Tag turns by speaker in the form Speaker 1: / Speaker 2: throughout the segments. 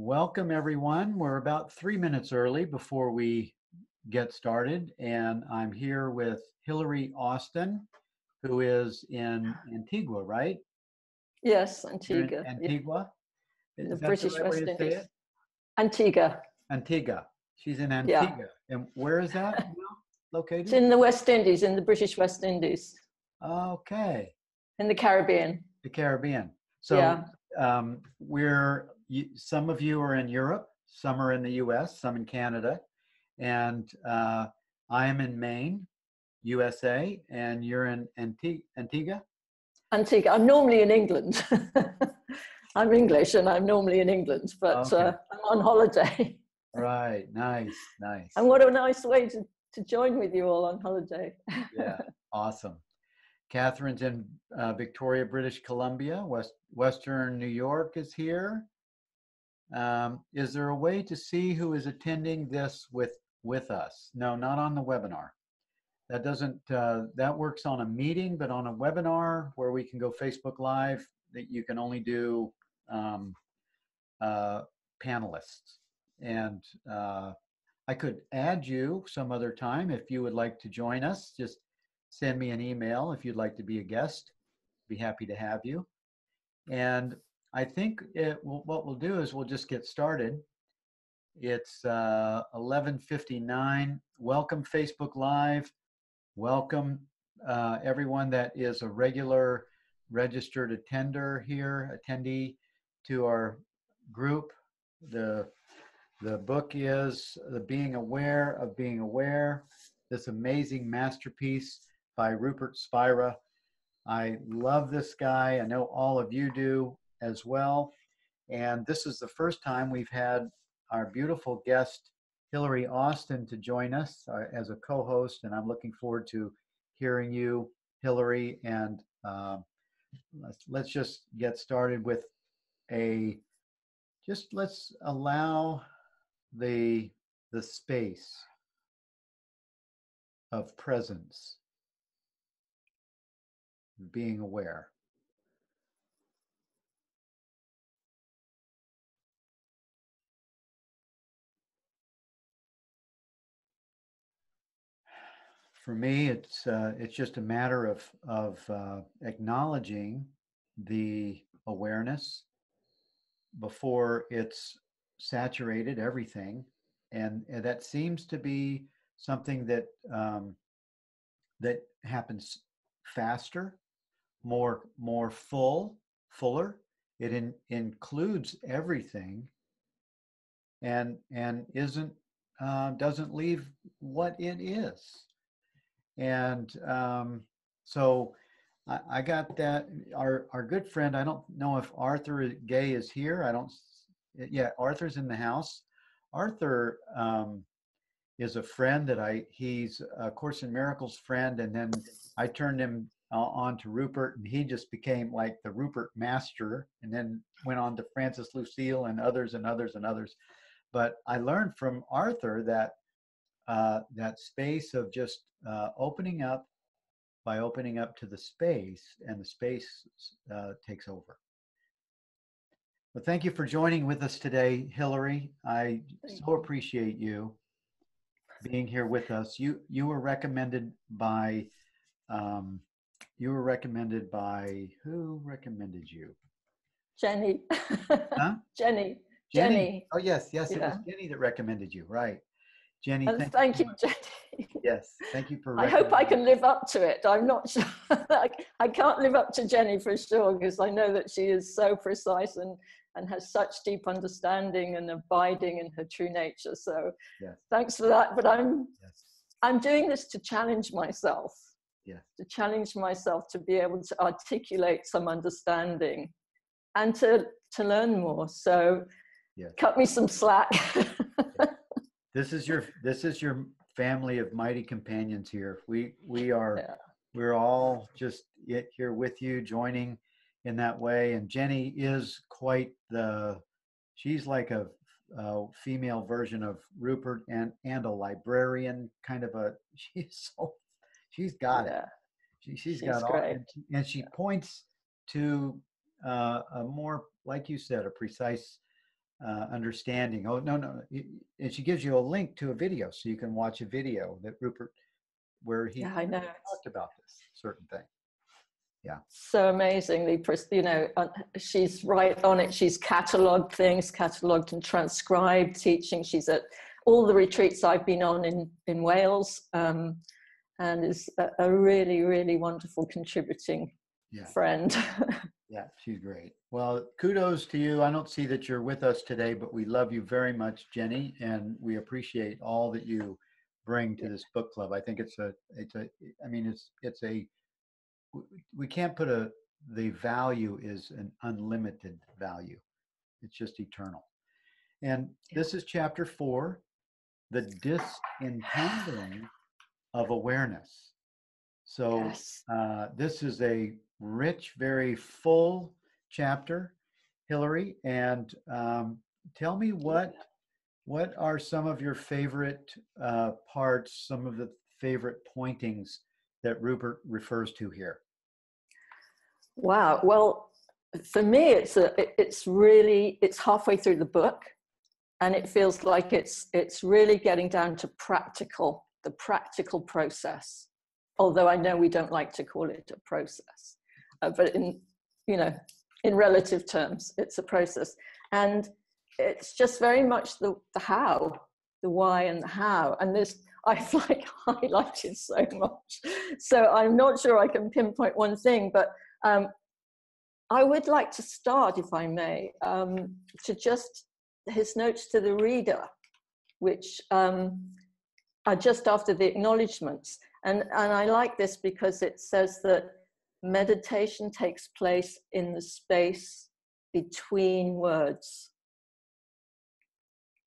Speaker 1: Welcome, everyone. We're about 3 minutes early before we get started, and I'm here with Hilary Austin, who is in Antigua, right?
Speaker 2: Yes,
Speaker 1: You're in
Speaker 2: Antigua. Yeah.
Speaker 1: Antigua?
Speaker 2: In the
Speaker 1: Is that the
Speaker 2: British
Speaker 1: right way
Speaker 2: West
Speaker 1: to say
Speaker 2: Indies.
Speaker 1: it?
Speaker 2: Antigua.
Speaker 1: Antigua. She's in
Speaker 2: Yeah.
Speaker 1: Antigua. And where is that now
Speaker 2: It's
Speaker 1: located?
Speaker 2: in the West Indies, in the British West Indies,
Speaker 1: Okay,
Speaker 2: in the Caribbean.
Speaker 1: the Caribbean. So
Speaker 2: Yeah.
Speaker 1: some of you are in Europe, some are in the US, some in Canada, and I am in Maine, USA, and you're in Antigua?
Speaker 2: Antigua. I'm normally in England. I'm English and I'm normally in England, but
Speaker 1: Okay.
Speaker 2: I'm on holiday.
Speaker 1: Right. Nice. Nice.
Speaker 2: And what a nice way to join with you all on holiday.
Speaker 1: Yeah. Awesome. Catherine's in Victoria, British Columbia. Western New York is here. Is there a way to see who is attending this with us? No, not on the webinar. That doesn't, that works on a meeting, but on a webinar where we can go Facebook Live, that you can only do panelists. And I could add you some other time if you would like to join us. Just send me an email if you'd like to be a guest. Be happy to have you. And I think what we'll do is we'll just get started. It's 11:59. Welcome Facebook Live. Welcome everyone that is a regular registered attendee to our group. The book is The Being Aware of Being Aware, this amazing masterpiece by Rupert Spira. I love this guy. I know all of you do as well. And this is the first time we've had our beautiful guest, Hilary Austin, to join us as a co-host. And I'm looking forward to hearing you, Hilary. And let's just get started with let's allow the space of presence, being aware. For me, it's just a matter of acknowledging the awareness before it's saturated everything, and that seems to be something that that happens faster, more fuller. It includes everything, and isn't doesn't leave what it is. And so I got that. Our good friend, I don't know if Arthur Gay is here. Yeah, Arthur's in the house. Arthur is a friend that he's a Course in Miracles friend, and then I turned him on to Rupert, and he just became like the Rupert master, and then went on to Francis Lucille and others and others and others. But I learned from Arthur that that space of just opening up by opening up to the space, and the space takes over. Well, thank you for joining with us today, Hilary. I so appreciate you being here with us. You were recommended by who recommended you?
Speaker 2: Jenny.
Speaker 1: Huh?
Speaker 2: Jenny.
Speaker 1: Oh yes, yeah. It was Jenny that recommended you, right? Jenny,
Speaker 2: thank you, Jenny.
Speaker 1: Yes, thank you for
Speaker 2: I hope I can live up to it. I'm not sure. I can't live up to Jenny for sure, because I know that she is so precise and has such deep understanding and abiding in her true nature. So yes. Thanks for that. But I'm doing this to challenge myself.
Speaker 1: Yes.
Speaker 2: To challenge myself to be able to articulate some understanding and to learn more. So yes. Cut me some slack.
Speaker 1: This is your family of mighty companions here. We're all just here with you, joining in that way. And Jenny is she's like a female version of Rupert, and a librarian, kind of she's got it. She's got all, and she points to a more, like you said, a precise understanding. Oh, no. And she gives you a link to a video so you can watch a video that Rupert, where he
Speaker 2: Yeah, I know.
Speaker 1: talked about this certain thing. Yeah.
Speaker 2: So amazingly, she's right on it. She's cataloged things, cataloged and transcribed teaching. She's at all the retreats I've been on in Wales, and is a really, really wonderful contributing friend.
Speaker 1: Yeah, she's great. Well, kudos to you. I don't see that you're with us today, but we love you very much, Jenny, and we appreciate all that you bring to this book club. I think we can't put the value is an unlimited value. It's just eternal. And this is chapter 4, the disentangling of awareness. So this is a rich, very full chapter, Hilary. And tell me what are some of your favorite parts, some of the favorite pointings that Rupert refers to here?
Speaker 2: Wow. Well, for me, it's halfway through the book, and it feels like it's really getting down to the practical process. Although I know we don't like to call it a process, but in relative terms, it's a process, and it's just very much the how, the why, and the how. And this I've highlighted so much, so I'm not sure I can pinpoint one thing, but I would like to start, if I may, to just his notes to the reader, which are just after the acknowledgements. And I like this because it says that meditation takes place in the space between words.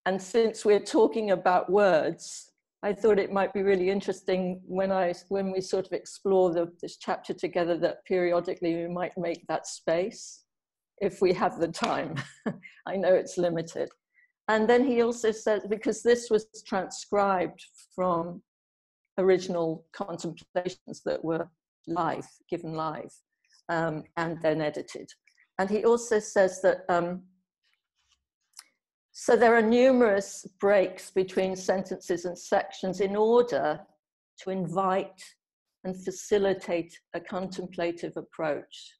Speaker 2: And since we're talking about words, I thought it might be really interesting when we sort of explore this chapter together, that periodically we might make that space if we have the time. I know it's limited. And then he also says, because this was transcribed from original contemplations that were given live, and then edited. And he also says that so there are numerous breaks between sentences and sections in order to invite and facilitate a contemplative approach.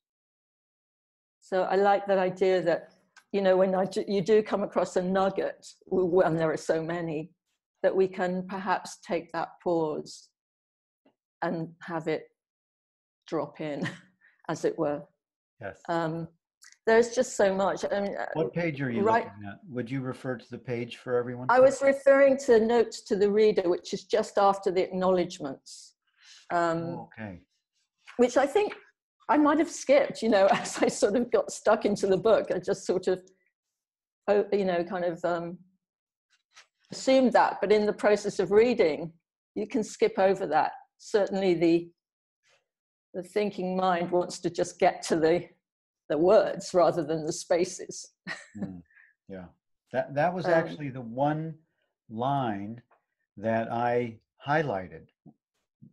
Speaker 2: So I like that idea that, when you do come across a nugget, and there are so many, that we can perhaps take that pause and have it drop in, as it were.
Speaker 1: Yes.
Speaker 2: There's just so much. I mean,
Speaker 1: what page are you looking at? Would you refer to the page for everyone?
Speaker 2: I was referring to notes to the reader, which is just after the acknowledgements.
Speaker 1: Okay.
Speaker 2: Which I think I might have skipped, as I sort of got stuck into the book. I just sort of, assumed that. But in the process of reading, you can skip over that. Certainly the thinking mind wants to just get to the words rather than the spaces.
Speaker 1: Yeah, that was actually the one line that I highlighted.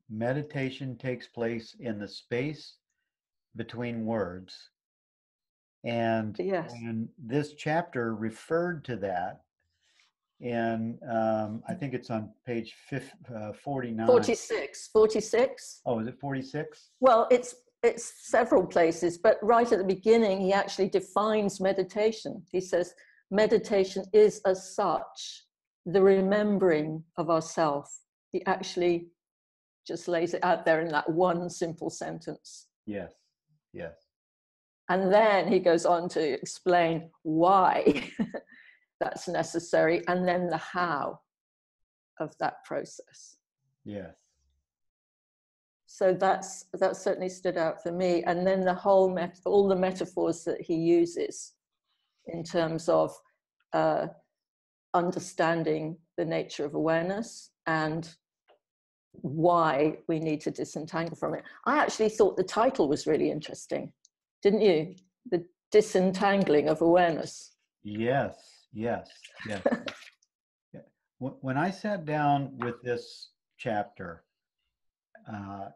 Speaker 1: Meditation takes place in the space between words, and this chapter referred to that in I think it's on page 49.
Speaker 2: 46.
Speaker 1: Oh, is it 46?
Speaker 2: Well, it's several places, but right at the beginning, he actually defines meditation. He says, meditation is as such the remembering of ourself. He actually just lays it out there in that one simple sentence.
Speaker 1: Yes.
Speaker 2: And then he goes on to explain why that's necessary, and then the how of that process.
Speaker 1: Yes.
Speaker 2: So that certainly stood out for me. And then all the metaphors that he uses in terms of understanding the nature of awareness and why we need to disentangle from it. I actually thought the title was really interesting, didn't you? The Disentangling of Awareness.
Speaker 1: Yes. When I sat down with this chapter,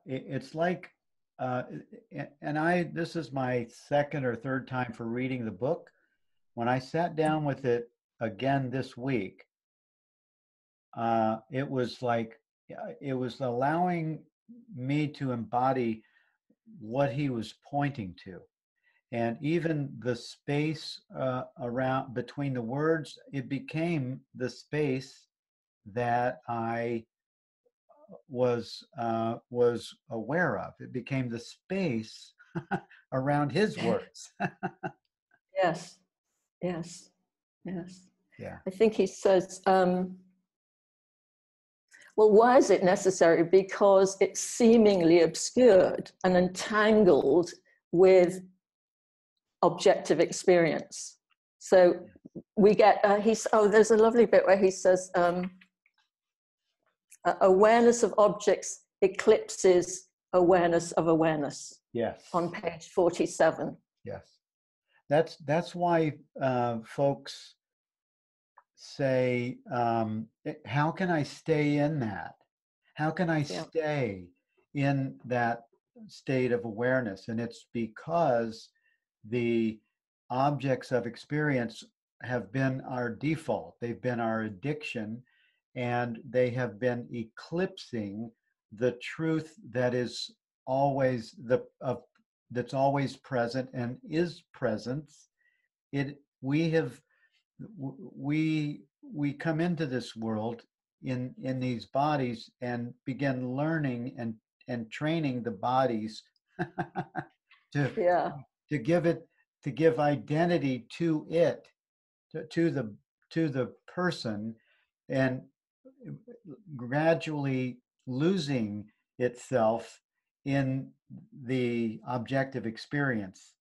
Speaker 1: it's like, this is my second or third time for reading the book. When I sat down with it again this week, it was like, it was allowing me to embody what he was pointing to. And even the space around between the words, it became the space that I was aware of. It became the space around his words.
Speaker 2: Yes, yes, yes.
Speaker 1: Yeah.
Speaker 2: I think he says, well, why is it necessary? Because it's seemingly obscured and entangled with objective experience. So we get, there's a lovely bit where he says, awareness of objects eclipses awareness of awareness.
Speaker 1: Yes.
Speaker 2: On page 47.
Speaker 1: Yes. That's why folks say, how can I stay in that? How can I stay in that state of awareness? And it's because the objects of experience have been our default. They've been our addiction, and they have been eclipsing the truth that is always that's always present and is presence. We come into this world in these bodies and begin learning and training the bodies to give identity to it, to the person, and gradually losing itself in the objective experience.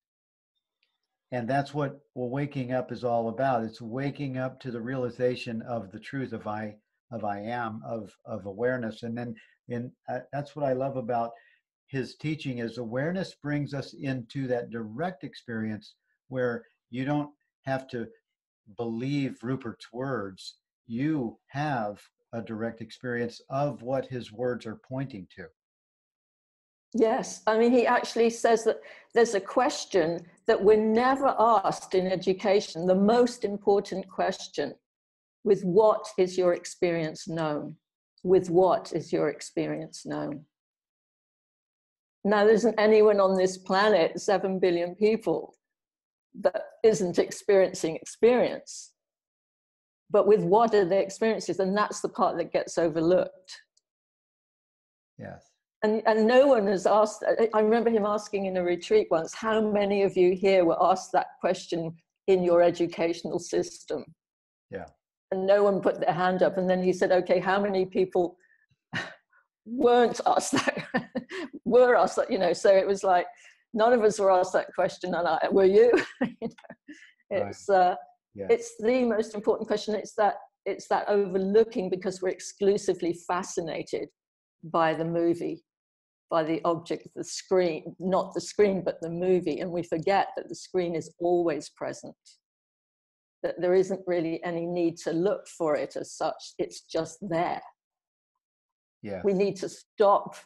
Speaker 1: And that's what waking up is all about. It's waking up to the realization of the truth of I am, of awareness. And then that's what I love about his teaching, is awareness brings us into that direct experience where you don't have to believe Rupert's words. You have a direct experience of what his words are pointing to.
Speaker 2: Yes, I mean, he actually says that there's a question that we're never asked in education, the most important question: with what is your experience known? With what is your experience known? Now, there isn't anyone on this planet, 7 billion people, that isn't experiencing experience. But with what are their experiences? And that's the part that gets overlooked.
Speaker 1: Yes.
Speaker 2: And no one has asked. I remember him asking in a retreat once, how many of you here were asked that question in your educational system?
Speaker 1: Yeah.
Speaker 2: And no one put their hand up. And then he said, okay, how many people weren't asked that, were asked that, you know? So it was like, none of us were asked that question. And were you? You know, it's, it's the most important question. It's that overlooking, because we're exclusively fascinated by the movie, by the object, the screen, not the screen, but the movie. And we forget that the screen is always present, that there isn't really any need to look for it as such. It's just there.
Speaker 1: Yeah.
Speaker 2: We need to stop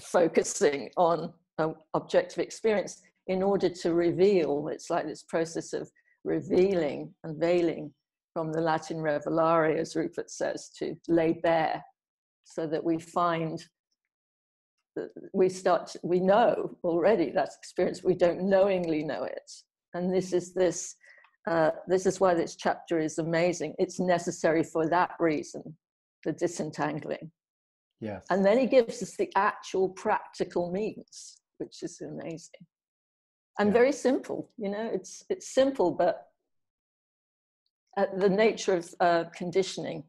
Speaker 2: focusing on objective experience in order to reveal. It's like this process of revealing, unveiling, from the Latin revelare, as Rupert says, to lay bare, so that we find, we know already that experience, we don't knowingly know it. And this is why this chapter is amazing. It's necessary for that reason, the disentangling.
Speaker 1: Yes.
Speaker 2: And then he gives us the actual practical means, which is amazing. And very simple, you know, it's simple, but the nature of conditioning,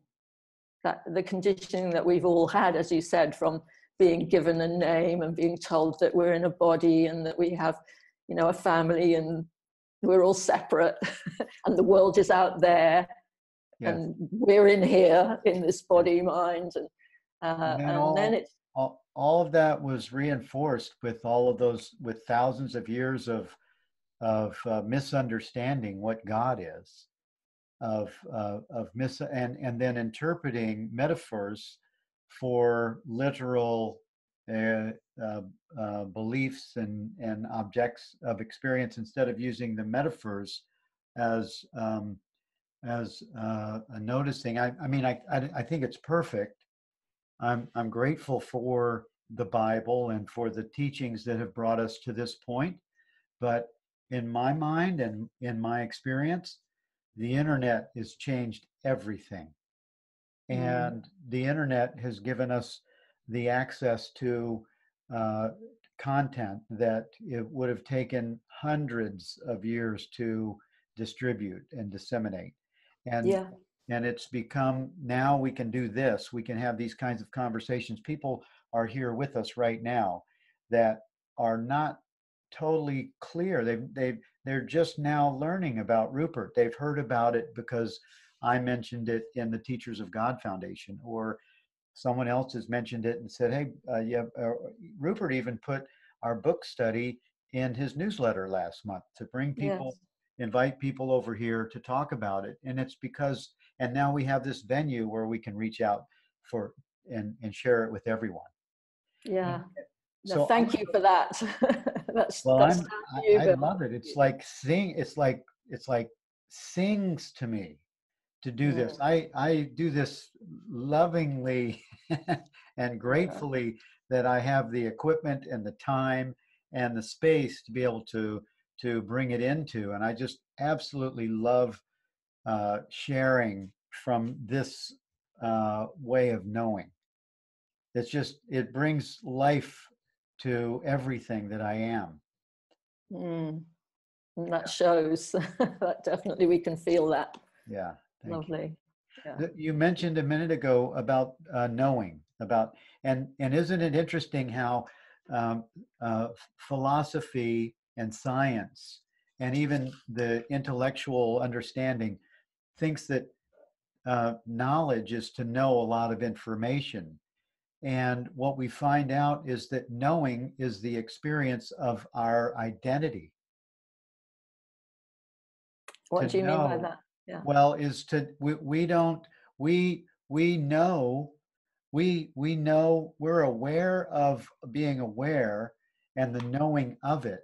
Speaker 2: that the conditioning that we've all had, as you said, from being given a name and being told that we're in a body and that we have, you know, a family and we're all separate and the world is out there, and we're in here in this body mind, and then it's
Speaker 1: all of that was reinforced with all of those, with thousands of years of misunderstanding what God is, and then interpreting metaphors for literal beliefs and objects of experience, instead of using the metaphors as noticing. I mean, I think it's perfect. I'm grateful for the Bible and for the teachings that have brought us to this point. But in my mind and in my experience, the internet has changed everything. And the internet has given us the access to content that it would have taken hundreds of years to distribute and disseminate. And
Speaker 2: Yeah.
Speaker 1: and it's become, now we can do this, we can have these kinds of conversations. People are here with us right now that are not totally clear. They're just now learning about Rupert. They've heard about it because I mentioned it in the Teachers of God Foundation, or someone else has mentioned it and said, hey, Rupert even put our book study in his newsletter last month to bring people,
Speaker 2: Yes.
Speaker 1: invite people over here to talk about it. And it's because, and now we have this venue where we can reach out for and share it with everyone.
Speaker 2: Yeah.
Speaker 1: So
Speaker 2: thank you for that. that's
Speaker 1: well,
Speaker 2: that's down to you,
Speaker 1: I
Speaker 2: Bill.
Speaker 1: love it. It's like it's like sings to me to do this. I do this lovingly and gratefully that I have the equipment and the time and the space to be able to bring it into. And I just absolutely love sharing from this way of knowing. It's just, it brings life to everything that I am.
Speaker 2: And that shows. That definitely, we can feel that.
Speaker 1: Yeah.
Speaker 2: Lovely. Yeah.
Speaker 1: You mentioned a minute ago about knowing about, and isn't it interesting how um, philosophy and science and even the intellectual understanding thinks that knowledge is to know a lot of information. And what we find out is that knowing is the experience of our identity.
Speaker 2: What
Speaker 1: To
Speaker 2: do you mean by
Speaker 1: know,
Speaker 2: that? Yeah.
Speaker 1: well, is to, we don't, we know, we know, we're aware of being aware and the knowing of it.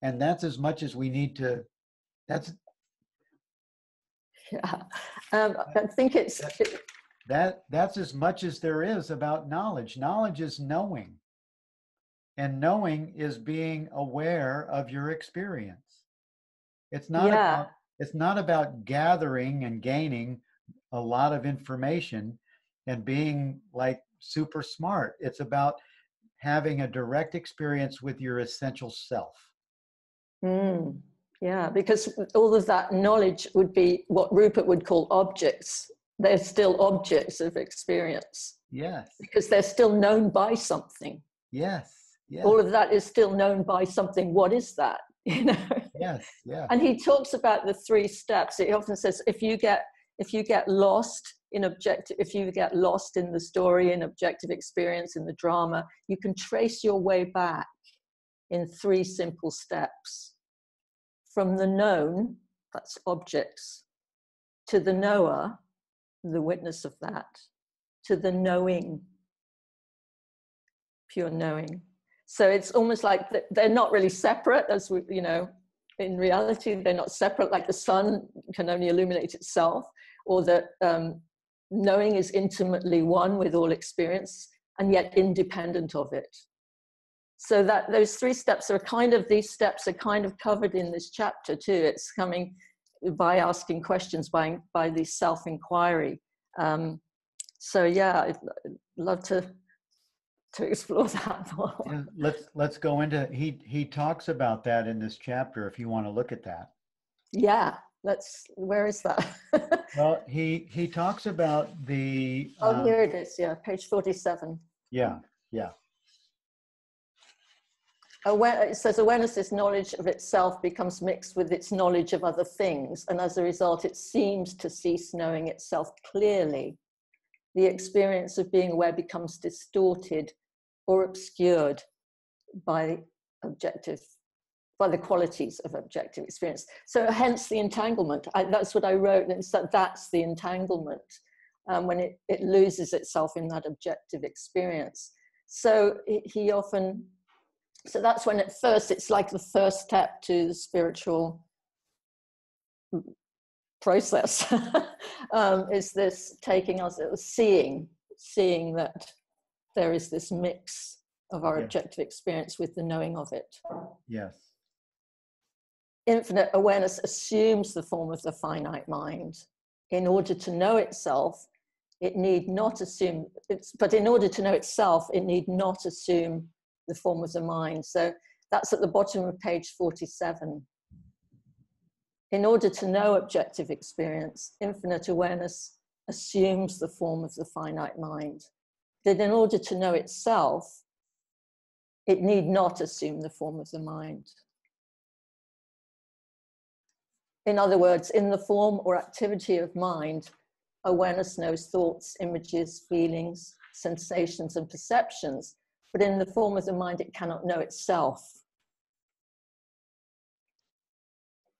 Speaker 1: And that's as much as we need to, that's
Speaker 2: Yeah. I think it's
Speaker 1: that's as much as there is about knowledge. Knowledge is knowing. And knowing is being aware of your experience. It's not
Speaker 2: yeah.
Speaker 1: about, it's not about gathering and gaining a lot of information and being like super smart. It's about having a direct experience with your essential self.
Speaker 2: Yeah, because all of that knowledge would be what Rupert would call objects. They're still objects of experience.
Speaker 1: Yes.
Speaker 2: Because they're still known by something.
Speaker 1: Yes. Yes.
Speaker 2: All of that is still known by something. What is that? You know.
Speaker 1: Yes. Yeah.
Speaker 2: And he talks about the 3 steps. He often says, if you get lost in objective, if you get lost in the story, in objective experience, in the drama, you can trace your way back in 3 simple steps. From the known, that's objects, to the knower, the witness of that, to the knowing, pure knowing. So it's almost like they're not really separate, as we, you know, in reality, they're not separate, like the sun can only illuminate itself, or that knowing is intimately one with all experience and yet independent of it. So that those 3 steps are kind of, these steps are kind of covered in this chapter too. It's coming by asking questions, by the self-inquiry. So yeah, I'd love to explore that more.
Speaker 1: Yeah, let's go into, he talks about that in this chapter if you want to look at that.
Speaker 2: Yeah, where is that?
Speaker 1: Well, he talks about the
Speaker 2: Oh, here it is. Yeah, page 47.
Speaker 1: Yeah.
Speaker 2: It says awareness's knowledge of itself becomes mixed with its knowledge of other things, and as a result it seems to cease knowing itself clearly. The experience of being aware becomes distorted or obscured by the qualities of objective experience. So hence the entanglement. That's what I wrote, and that's the entanglement, when it loses itself in that objective experience. So he often, so that's when at first it's like the first step to the spiritual process. Is this taking us, seeing that there is this mix of our objective experience with the knowing of it.
Speaker 1: Yes.
Speaker 2: Infinite awareness assumes the form of the finite mind. In order to know itself, it need not assume, but in order to know itself, it need not assume the form of the mind. So that's at the bottom of page 47. In order to know objective experience, infinite awareness assumes the form of the finite mind. That in order to know itself, it need not assume the form of the mind. In other words, in the form or activity of mind, awareness knows thoughts, images, feelings, sensations, and perceptions, but in the form of the mind, it cannot know itself.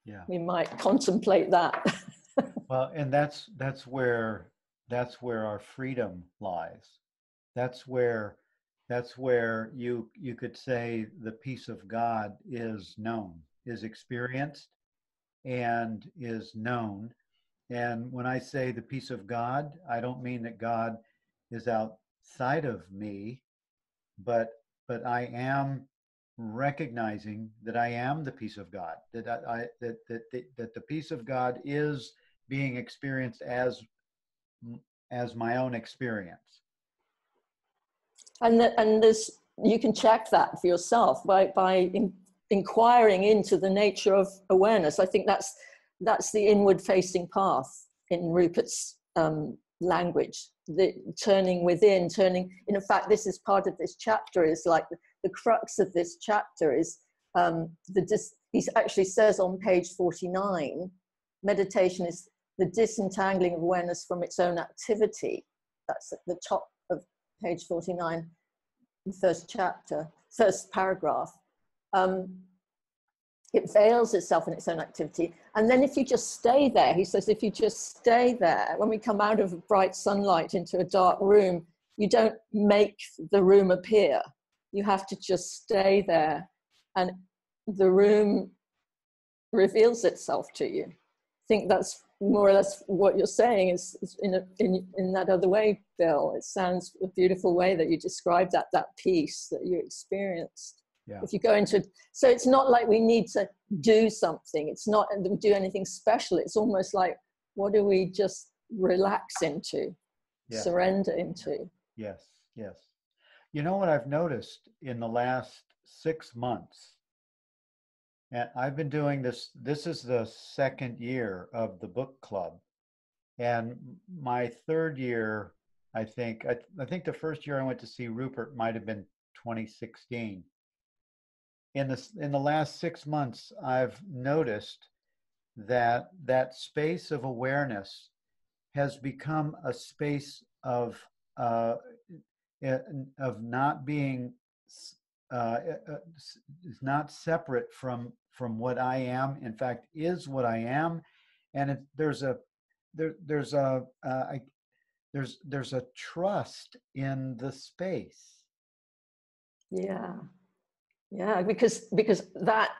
Speaker 1: Yeah.
Speaker 2: We might contemplate that.
Speaker 1: Well, and that's where our freedom lies. That's where you could say the peace of God is known, is experienced, and is known. And when I say the peace of God, I don't mean that God is outside of me, but I am recognizing that I am the peace of God, that that the peace of God is being experienced as my own experience.
Speaker 2: And there's, you can check that for yourself by inquiring into the nature of awareness. I think that's the inward facing path in Rupert's language, the turning within, in fact, this is part of this chapter, is like the crux of this chapter is he actually says on page 49, meditation is the disentangling of awareness from its own activity. That's at the top of page 49, the first chapter, first paragraph. It veils itself in its own activity. And then if you just stay there, he says, if you just stay there, when we come out of bright sunlight into a dark room, you don't make the room appear. You have to just stay there and the room reveals itself to you. I think that's more or less what you're saying is in that other way, Bill. It sounds a beautiful way that you described that peace that you experienced.
Speaker 1: Yeah.
Speaker 2: If you go into, so it's not like we need to do something. It's not that we do anything special. It's almost like, what do we just relax into, surrender into?
Speaker 1: Yes, yes. You know what I've noticed in the last 6 months, and I've been doing this is the second year of the book club. And my third year, I think the first year I went to see Rupert might have been 2016. In the last 6 months, I've noticed that space of awareness has become a space of not being is not separate from what I am. In fact, is what I am, and there's a trust in the space.
Speaker 2: Yeah, because that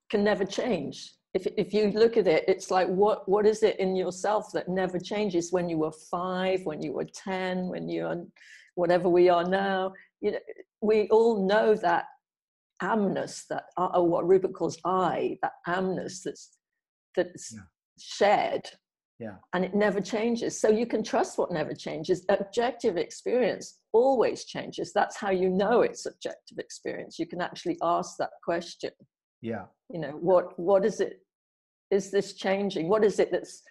Speaker 2: can never change. If you look at it, it's like, what is it in yourself that never changes? When you were 5, when you were 10, when you are whatever we are now, we all know that amness, that what Rupert calls I, that amness that's shared.
Speaker 1: Yeah.
Speaker 2: And it never changes. So you can trust what never changes. Objective experience always changes. That's how you know it's objective experience. You can actually ask that question.
Speaker 1: Yeah.
Speaker 2: What is it? Is this changing? What is it that's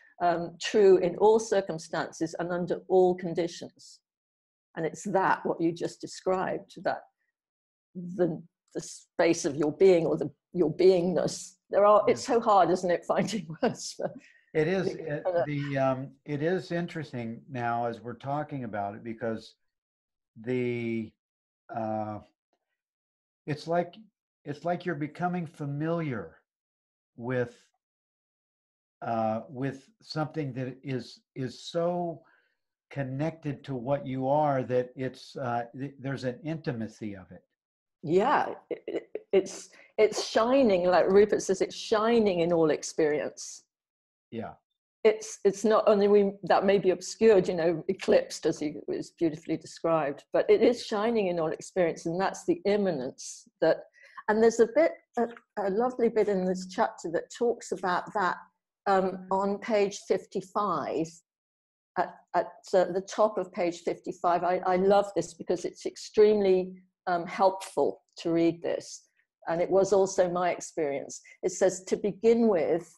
Speaker 2: true in all circumstances and under all conditions? And it's that what you just described, that the space of your being, or your beingness. It's so hard, isn't it, finding words for.
Speaker 1: It is. It is interesting now as we're talking about it, because it's like you're becoming familiar with something that is so connected to what you are that there's an intimacy of it.
Speaker 2: Yeah, it's shining, like Rupert says, it's shining in all experience.
Speaker 1: Yeah.
Speaker 2: it's not only that may be obscured, you know, eclipsed, as he was beautifully described, but it is shining in all experience, and that's the immanence that. And there's a lovely bit in this chapter that talks about that on page 55. At the top of page 55, I love this because it's extremely helpful to read this, and it was also my experience. It says, to begin with,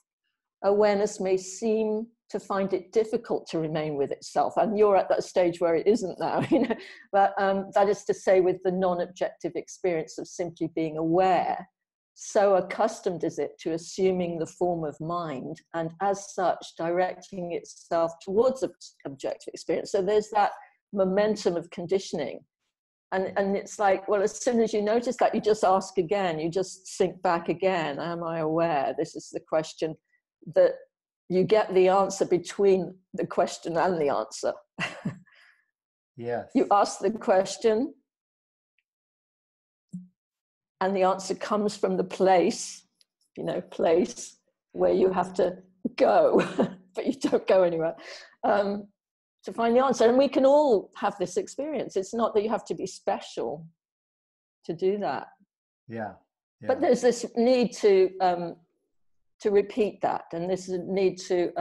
Speaker 2: awareness may seem to find it difficult to remain with itself, and you're at that stage where it isn't now, you know. But that is to say, with the non-objective experience of simply being aware, so accustomed is it to assuming the form of mind, and as such directing itself towards objective experience. So there's that momentum of conditioning, and it's like, well, as soon as you notice that, you just ask again, you just sink back again. Am I aware? This is the question that you get the answer between the question and the answer.
Speaker 1: Yes.
Speaker 2: You ask the question, and the answer comes from the place, you know, place where you have to go, but you don't go anywhere, to find the answer. And we can all have this experience. It's not that you have to be special to do that.
Speaker 1: Yeah. Yeah.
Speaker 2: But there's this need to repeat that, and this need to,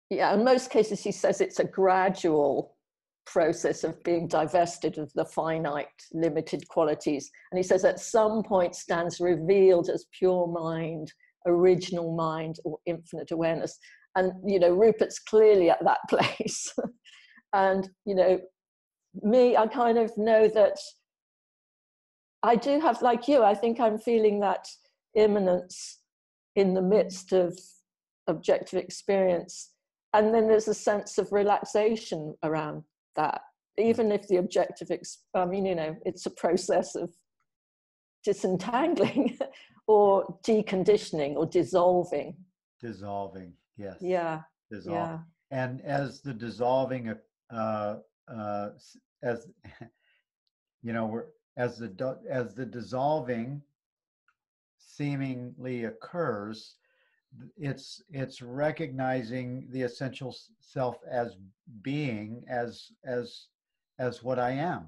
Speaker 2: in most cases, he says it's a gradual process of being divested of the finite, limited qualities. And he says at some point stands revealed as pure mind, original mind, or infinite awareness. And, you know, Rupert's clearly at that place. And, you know, me, I kind of know that I do have, like you, I think I'm feeling that immanence in the midst of objective experience. And then there's a sense of relaxation around that, even if the objective, I mean, you know, it's a process of disentangling or deconditioning or dissolving.
Speaker 1: Dissolving, yes.
Speaker 2: Yeah.
Speaker 1: Dissolving.
Speaker 2: Yeah.
Speaker 1: And as the dissolving, as you know, as the dissolving seemingly occurs, it's recognizing the essential self as being, as what I am,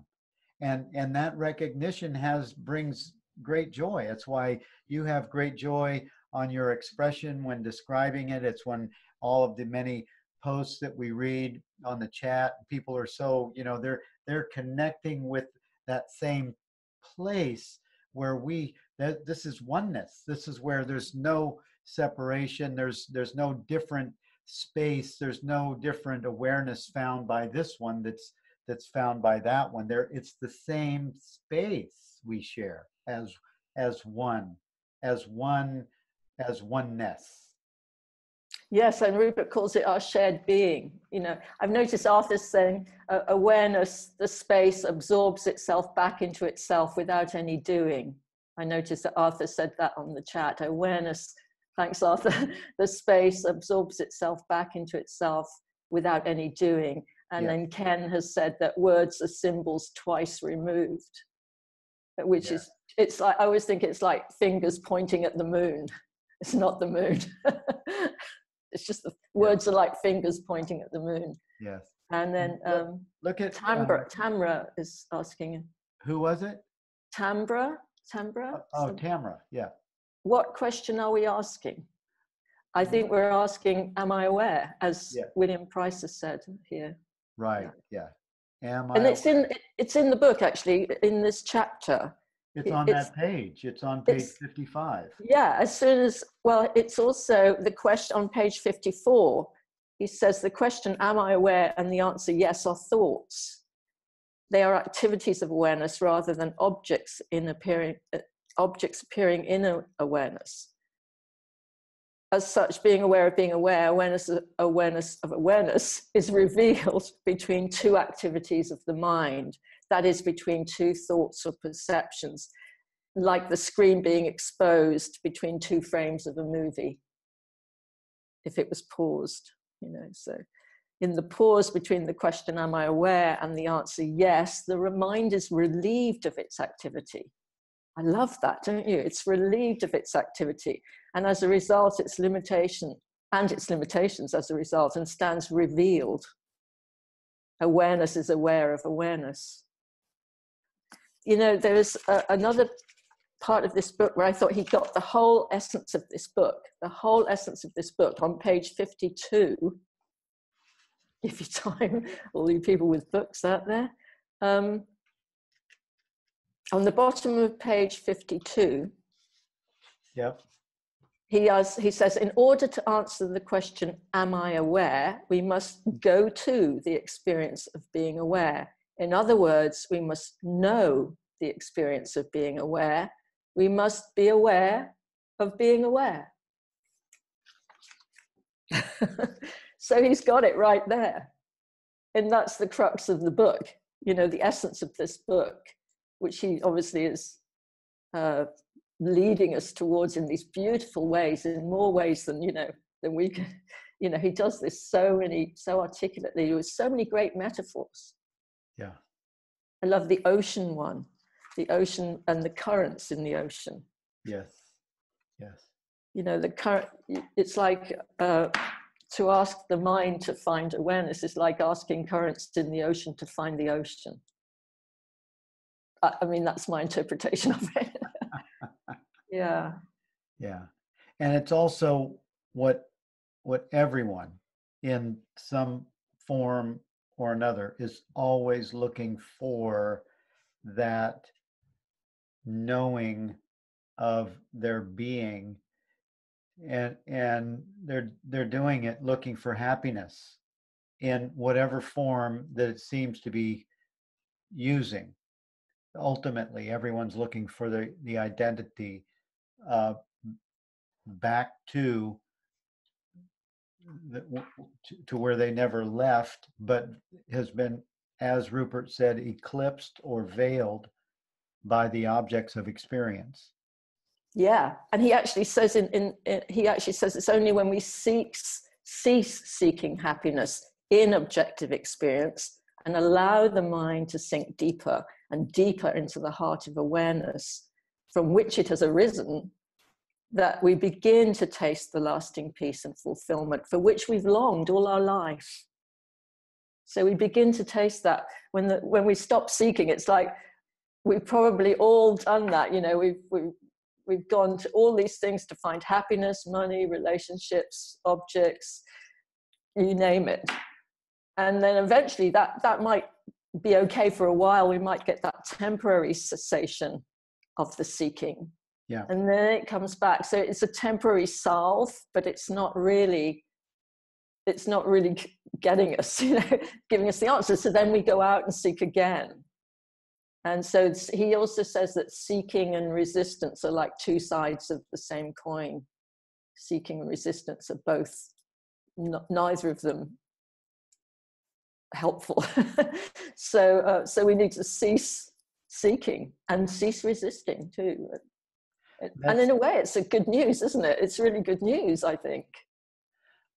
Speaker 1: and that recognition brings great joy. It's why you have great joy on your expression when describing it. It's when all of the many posts that we read on the chat, people are so, you know, they're connecting with that same place where this is oneness. This is where there's no separation, there's no different space, there's no different awareness found by this one that's found by that one. It's the same space we share as oneness.
Speaker 2: Yes, and Rupert calls it our shared being. You know, I've noticed Arthur saying awareness, the space absorbs itself back into itself without any doing. I noticed that Arthur said that on the chat. Awareness, thanks Arthur, the space absorbs itself back into itself without any doing. And then Ken has said that words are symbols twice removed, which is, it's like, I always think it's like fingers pointing at the moon. It's not the moon. It's just the words are like fingers pointing at the moon.
Speaker 1: Yes.
Speaker 2: And then
Speaker 1: look at
Speaker 2: Tamra is asking.
Speaker 1: Who was it?
Speaker 2: Tamra.
Speaker 1: Oh, Tamra. Yeah.
Speaker 2: What question are we asking? I think we're asking, am I aware? As William Price has said here.
Speaker 1: Right. Yeah. Am I?
Speaker 2: And it's in the book, actually, in this chapter.
Speaker 1: It's on that page. It's on page 55.
Speaker 2: Yeah, as soon as, well, it's also the question on page 54. He says the question, am I aware? And the answer, yes, are thoughts. They are activities of awareness rather than objects appearing in awareness. As such, being aware of being aware, awareness of awareness is revealed between two activities of the mind. That is, between two thoughts or perceptions, like the screen being exposed between two frames of a movie, if it was paused, you know. So in the pause between the question, am I aware, and the answer, yes, the mind is relieved of its activity. I love that, don't you? It's relieved of its activity. And as a result, its limitation and its limitations as a result, and stands revealed. Awareness is aware of awareness. You know, there is another part of this book where I thought he got the whole essence of this book, on page 52. Give you time, all you people with books out there. On the bottom of page 52,
Speaker 1: Yep.
Speaker 2: he says, in order to answer the question, am I aware? We must go to the experience of being aware. In other words, we must know the experience of being aware. We must be aware of being aware. So he's got it right there. And that's the crux of the book, you know, the essence of this book, which he obviously is leading us towards in these beautiful ways, in more ways than, you know, than we can. You know, he does this so articulately with so many great metaphors.
Speaker 1: Yeah.
Speaker 2: I love the ocean one, the ocean and the currents in the ocean.
Speaker 1: Yes. Yes.
Speaker 2: You know, the current, it's like to ask the mind to find awareness is like asking currents in the ocean to find the ocean. I mean, that's my interpretation of it. Yeah.
Speaker 1: Yeah. And it's also what everyone in some form or another is always looking for, that knowing of their being, and they're doing it looking for happiness in whatever form that it seems to be using. Ultimately, everyone's looking for the identity back to where they never left, but has been, as Rupert said, eclipsed or veiled by the objects of experience.
Speaker 2: Yeah, and he actually says it's only when we cease seeking happiness in objective experience and allow the mind to sink deeper and deeper into the heart of awareness from which it has arisen, that we begin to taste the lasting peace and fulfillment for which we've longed all our life. So we begin to taste that when we stop seeking. It's like we've probably all done that. You know, we've gone to all these things to find happiness, money, relationships, objects, you name it. And then eventually that might be okay for a while. We might get that temporary cessation of the seeking.
Speaker 1: Yeah.
Speaker 2: And then it comes back. So it's a temporary salve, but it's not really getting us, you know, giving us the answer. So then we go out and seek again. And so he also says that seeking and resistance are like two sides of the same coin. Seeking and resistance are both, neither of them helpful. So we need to cease seeking and cease resisting too. And in a way, it's a good news, isn't it? It's really good news, I think.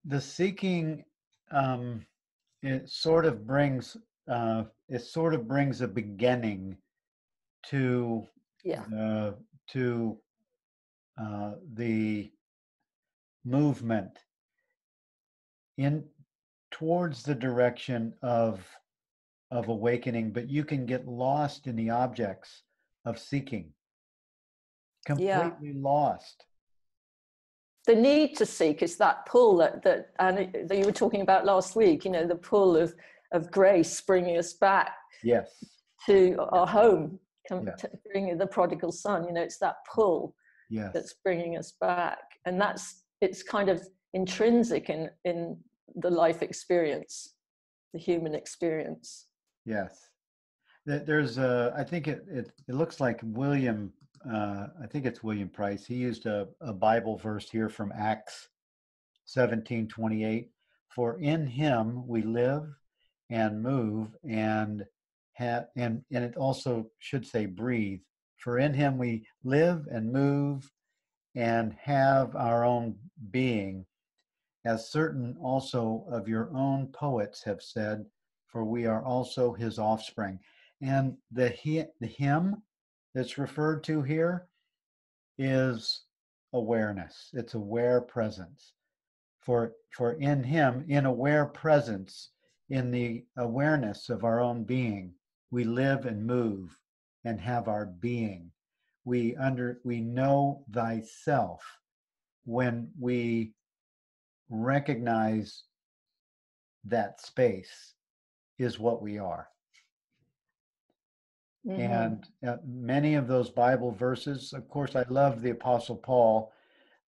Speaker 1: The seeking, it sort of brings a beginning to the movement in towards the direction of awakening, but you can get lost in the objects of seeking. Completely lost.
Speaker 2: The need to seek is that pull that you were talking about last week, you know, the pull of grace bringing us back to our home, bringing the prodigal son, you know, it's that pull that's bringing us back. And it's kind of intrinsic in the life experience, the human experience.
Speaker 1: Yes. There's I think it looks like William, I think it's William Price. He used a Bible verse here from Acts 17:28. For in him we live and move and it also should say breathe. For in him we live and move and have our own being, as certain also of your own poets have said, for we are also his offspring. And the him that's referred to here is awareness. It's aware presence. For in him, in aware presence, in the awareness of our own being, we live and move and have our being. We know thyself when we recognize that space is what we are. Mm-hmm. And many of those Bible verses, of course, I love the Apostle Paul,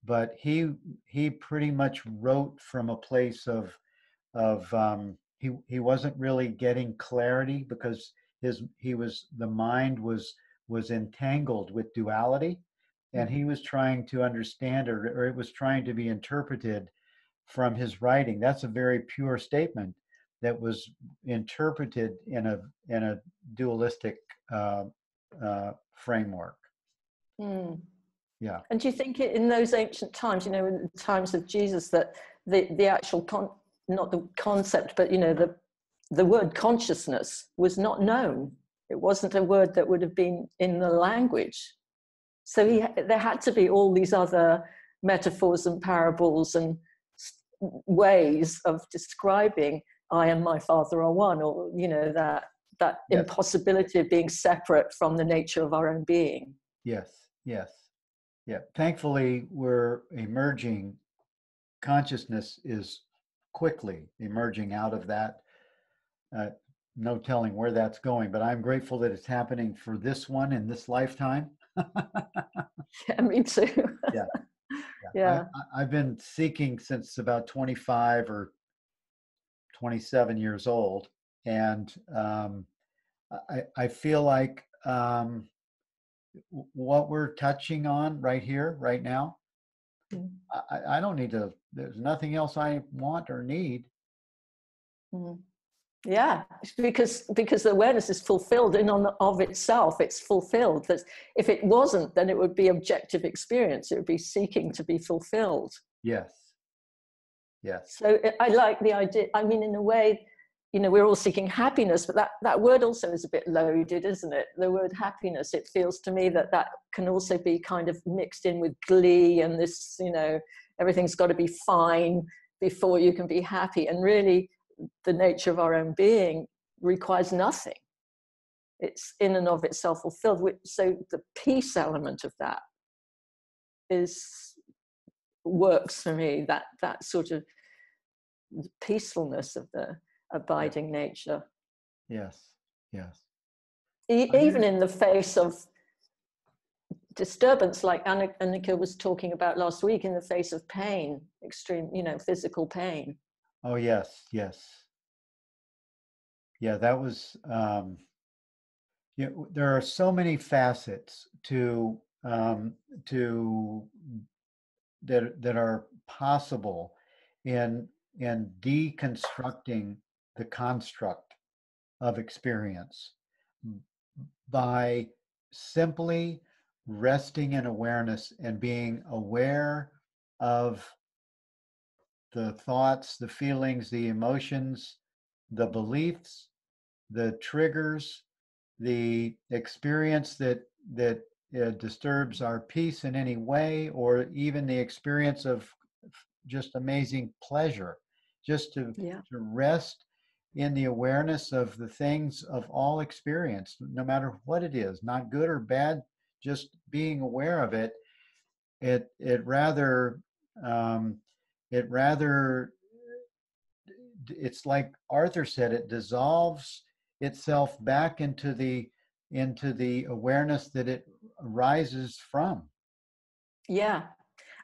Speaker 1: but he pretty much wrote from a place of he wasn't really getting clarity because the mind was entangled with duality, and he was trying to understand or it was trying to be interpreted from his writing. That's a very pure statement that was interpreted in a dualistic framework.
Speaker 2: Mm.
Speaker 1: Yeah.
Speaker 2: And do you think in those ancient times, in the times of Jesus, that the actual not the concept, but the word consciousness was not known? It wasn't a word that would have been in the language. So there had to be all these other metaphors and parables and ways of describing I and my Father are one, or that yes. Impossibility of being separate from the nature of our own being.
Speaker 1: Yes. Yeah. Thankfully, we're emerging. Consciousness is quickly emerging out of that. No telling where that's going, but I'm grateful that it's happening for this one in this lifetime.
Speaker 2: Yeah, me too.
Speaker 1: Yeah. I've been seeking since about 25 or 27 years old, and I feel like what we're touching on right here, right now, I don't need to, there's nothing else I want or need.
Speaker 2: Mm. Yeah, because the awareness is fulfilled in of itself. It's fulfilled. That if it wasn't, then it would be objective experience. It would be seeking to be fulfilled.
Speaker 1: Yes.
Speaker 2: So I like the idea. I mean, in a way, we're all seeking happiness, but that word also is a bit loaded, isn't it? The word happiness. It feels to me that can also be kind of mixed in with glee and this, everything's got to be fine before you can be happy. And really, the nature of our own being requires nothing. It's in and of itself fulfilled. So the peace element of that works for me, that sort of peacefulness of the abiding nature.
Speaker 1: Yes.
Speaker 2: Even in the face of disturbance, like Annika was talking about last week, in the face of pain, extreme, physical pain.
Speaker 1: Oh, yes. Yeah, that was, there are so many facets to that are possible in deconstructing the construct of experience by simply resting in awareness and being aware of the thoughts, the feelings, the emotions, the beliefs, the triggers, the experience that disturbs our peace in any way, or even the experience of just amazing pleasure, just to rest in the awareness of the things of all experience, no matter what it is, not good or bad, just being aware of it. It's like Arthur said, it dissolves itself back into the awareness that it arises from.
Speaker 2: Yeah.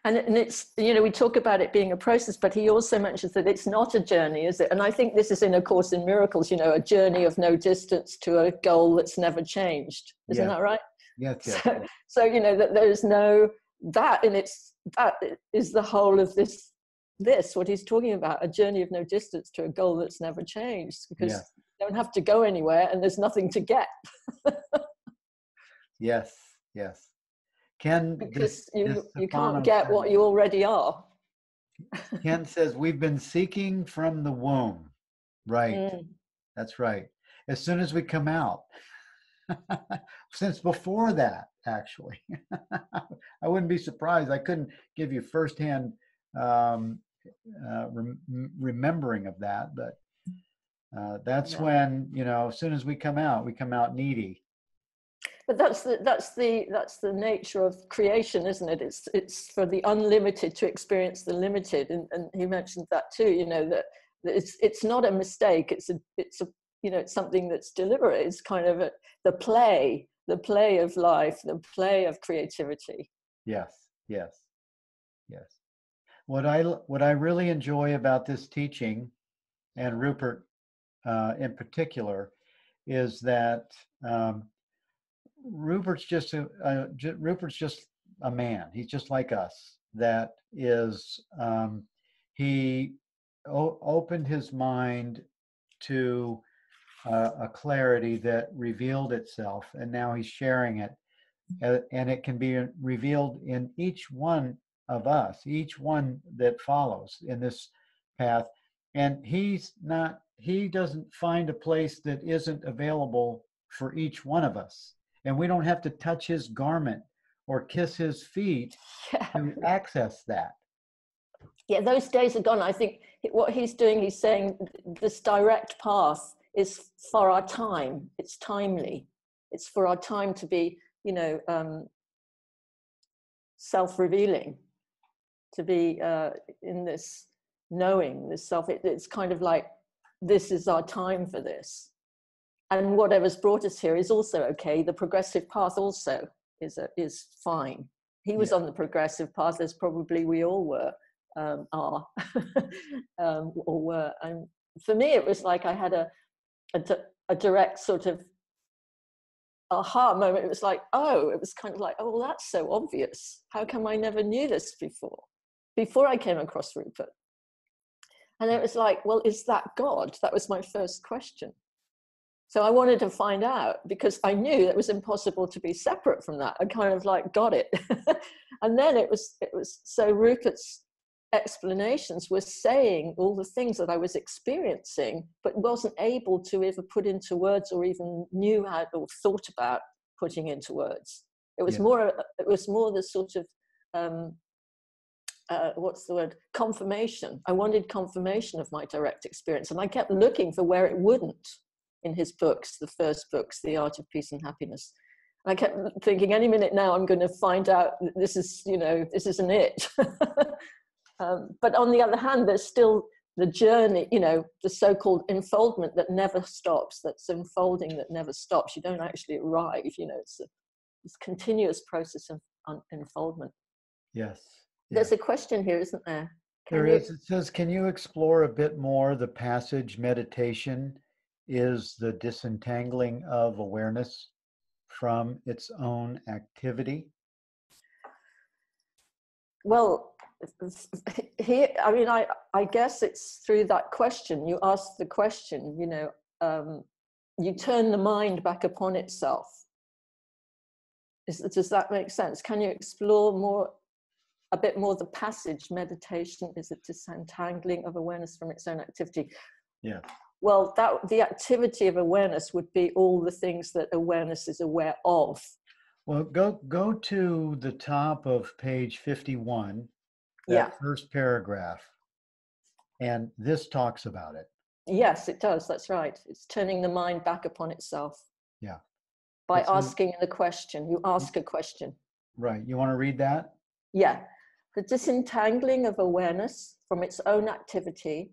Speaker 2: And it's, we talk about it being a process, but he also mentions that it's not a journey, is it? And I think this is in A Course in Miracles, a journey of no distance to a goal that's never changed. Isn't that right?
Speaker 1: Yes.
Speaker 2: So that there's that is the whole of this, what he's talking about, a journey of no distance to a goal that's never changed, because you don't have to go anywhere and there's nothing to get.
Speaker 1: Yes.
Speaker 2: Because you can't get what you already are.
Speaker 1: Ken says, we've been seeking from the womb. Right. That's right. As soon as we come out. since before that, actually. I wouldn't be surprised. I couldn't give you firsthand remembering of that, but that's when, you know, as soon as we come out needy.
Speaker 2: But that's the nature of creation, isn't it? It's for the unlimited to experience the limited, and he mentioned that too. You know, that it's not a mistake. It's a you know, it's something that's deliberate. It's kind of the play of life, the play of creativity.
Speaker 1: Yes, yes, yes. What I really enjoy about this teaching, and Rupert in particular, is that Rupert's just a man. He's just like us. That is, he opened his mind to a clarity that revealed itself, and now he's sharing it, and it can be revealed in each one of us, each one that follows in this path. And he doesn't find a place that isn't available for each one of us. And we don't have to touch his garment or kiss his feet to access that.
Speaker 2: Yeah, those days are gone. I think what he's doing, he's saying this direct path is for our time. It's timely. It's for our time to be, you know, self-revealing, to be in this knowing, this self. It's kind of like, this is our time for this. And whatever's brought us here is also okay. The progressive path also is fine. He was on the progressive path, as probably we all were, are, or were. And for me, it was like I had a direct sort of aha moment. It was like, oh, it was kind of like, oh, well, that's so obvious. How come I never knew this before I came across Rupert? And it was like, well, is that God? That was my first question. So I wanted to find out, because I knew it was impossible to be separate from that. I kind of like got it. And then it was so Rupert's explanations were saying all the things that I was experiencing, but wasn't able to ever put into words, or even knew how or thought about putting into words. It was more the sort of what's the word? Confirmation. I wanted confirmation of my direct experience, and I kept looking for where it wouldn't in his books, the first books, The Art of Peace and Happiness. And I kept thinking, any minute now I'm going to find out that this is, you know, this isn't it. But on the other hand, there's still the journey, you know, the so-called unfoldment that never stops. That's unfolding that never stops. You don't actually arrive, you know, it's this continuous process of unfoldment.
Speaker 1: Yes.
Speaker 2: There's a question here, isn't there?
Speaker 1: There is. It says, can you explore a bit more the passage meditation is the disentangling of awareness from its own activity?
Speaker 2: Well, here, I mean, I guess it's through that question. You ask the question, you know, you turn the mind back upon itself. Does that make sense? Can you explore a bit more the passage meditation is a disentangling of awareness from its own activity?
Speaker 1: Yeah.
Speaker 2: Well, the activity of awareness would be all the things that awareness is aware of.
Speaker 1: Well, go to the top of page 51, that first paragraph, and this talks about it.
Speaker 2: Yes, it does. That's right. It's turning the mind back upon itself.
Speaker 1: Yeah.
Speaker 2: By asking the question. You ask a question.
Speaker 1: Right. You want to read that?
Speaker 2: Yeah. The disentangling of awareness from its own activity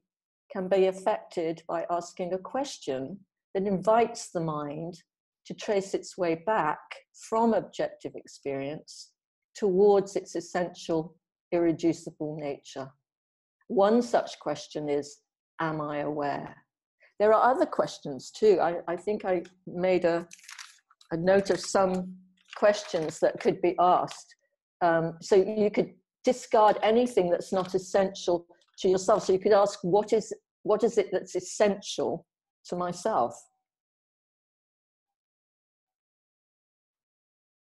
Speaker 2: can be effected by asking a question that invites the mind to trace its way back from objective experience towards its essential, irreducible nature. One such question is, am I aware? There are other questions too. I think I made a note of some questions that could be asked. So you could discard anything that's not essential to yourself. So you could ask, what is it that's essential to myself?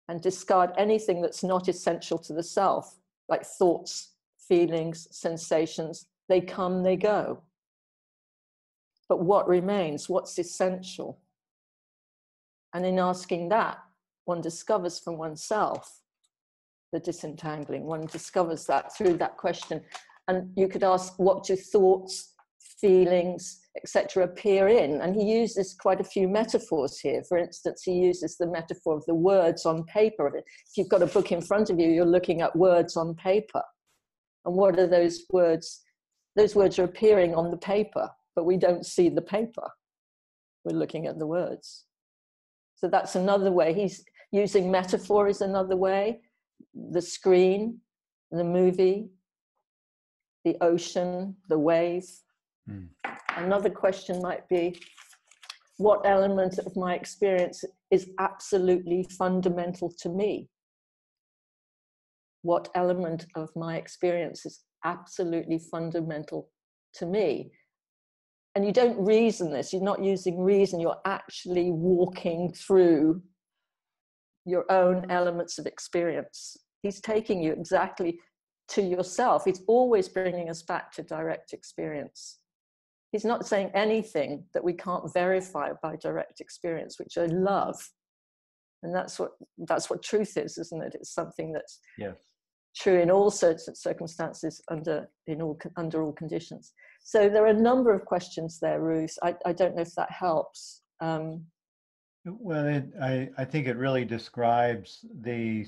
Speaker 2: And discard anything that's not essential to the self, like thoughts, feelings, sensations. They come, they go. But what remains? What's essential? And in asking that, one discovers from oneself the disentangling. One discovers that through that question. And you could ask, what do thoughts, feelings, etc. appear in? And he uses quite a few metaphors here. For instance, he uses the metaphor of the words on paper. If you've got a book in front of you, you're looking at words on paper. And what are those words? Those words are appearing on the paper, but we don't see the paper. We're looking at the words. So that's another way. He's using metaphor is another way. The screen, the movie, the ocean, the wave. Mm. Another question might be, what element of my experience is absolutely fundamental to me? What element of my experience is absolutely fundamental to me? And you don't reason this, you're not using reason, you're actually walking through your own elements of experience. He's taking you exactly to yourself. He's always bringing us back to direct experience. He's not saying anything that we can't verify by direct experience, which I love. And that's what truth is, isn't it? It's something that's true in all sorts of circumstances, under all conditions. So there are a number of questions there, Ruth. I don't know if that helps.
Speaker 1: Well, I think it really describes the